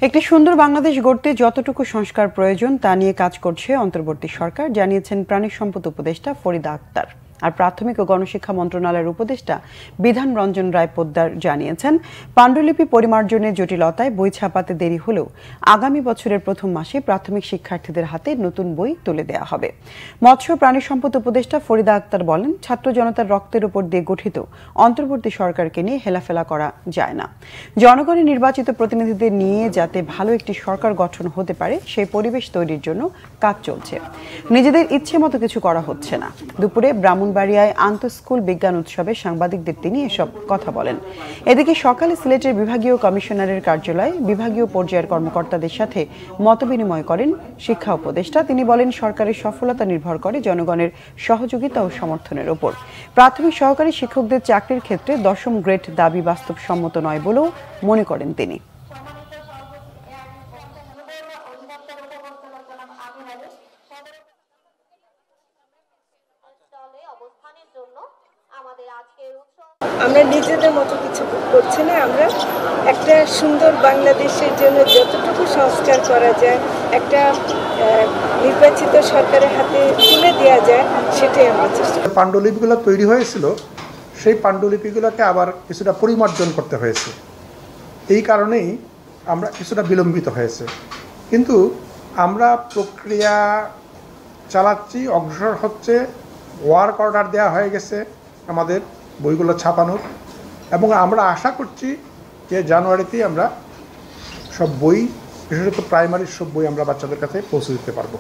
একটি সুন্দর বাংলাদেশ গড়তে যতটুকু সংস্কার প্রয়োজন তা নিয়ে কাজ করছে অন্তর্বর্তী সরকার, জানিয়েছেন প্রাণী সম্পদ উপদেষ্টা ফরিদা আক্তার। আর প্রাথমিক ও গণশিক্ষা মন্ত্রণালয়ের উপদেষ্টা বিধান রঞ্জন রায় পোদ্দার জানিয়েছেন, পাণ্ডুলিপি পরিমার্জনের জটিলতায় বই ছাপাতে দেরি হলেও আগামী বছরের প্রথম মাসে প্রাথমিক শিক্ষার্থীদের হাতে নতুন বই তুলে দেওয়া হবে। মৎস্য প্রাণী সম্পদ উপদেষ্টা ফরিদা আক্তার বলেন, ছাত্র জনতার রক্তের উপর দিয়ে গঠিত অন্তর্বর্তী সরকারকে নিয়ে হেলাফেলা করা যায় না। জনগণের নির্বাচিত প্রতিনিধিদের নিয়ে যাতে ভালো একটি সরকার গঠন হতে পারে সেই পরিবেশ তৈরির জন্য কাজ চলছে। নিজেদের ইচ্ছে মতো কিছু করা হচ্ছে না। দুপুরে ব্রাহ্মণবাড়িয়ায় আন্তঃস্কুল বিজ্ঞান উৎসবে সাংবাদিকদের তিনি এসব কথা বলেন। এদিকে সকালে সিলেটের বিভাগীয় কমিশনারের কার্যালয়ে বিভাগীয় পর্যায়ের কর্মকর্তাদের সাথে মতবিনিময় করেন শিক্ষা উপদেষ্টা। তিনি বলেন, সরকারের সফলতা নির্ভর করে জনগণের সহযোগিতা ও সমর্থনের উপর। প্রাথমিক সহকারী শিক্ষকদের চাকরির ক্ষেত্রে 10ম গ্রেড দাবি বাস্তবসম্মত নয় বলেও মনে করেন তিনি। আমরা নিজেদের মতো কিছু করছি না। আমরা একটা সুন্দর বাংলাদেশের জন্য যতটুকু সংস্কার করা যায়, একটা নির্বাচিত সরকারের হাতে তুলে দেওয়া যায়, সেটাই আমরা চেষ্টা করি। পাণ্ডুলিপিগুলো তৈরি হয়েছিল, সেই পাণ্ডুলিপিগুলোকে আবার কিছুটা পরিমার্জন করতে হয়েছে। এই কারণেই আমরা কিছুটা বিলম্বিত হয়েছে, কিন্তু আমরা প্রক্রিয়া চালাচ্ছি, অগ্রসর হচ্ছে। ওয়ার্ক অর্ডার দেওয়া হয়ে গেছে আমাদের বইগুলো ছাপানোর, এবং আমরা আশা করছি যে জানুয়ারিতেই আমরা সব বই, বিশেষত প্রাইমারির সব বই আমরা বাচ্চাদের কাছে পৌঁছে দিতে পারবো।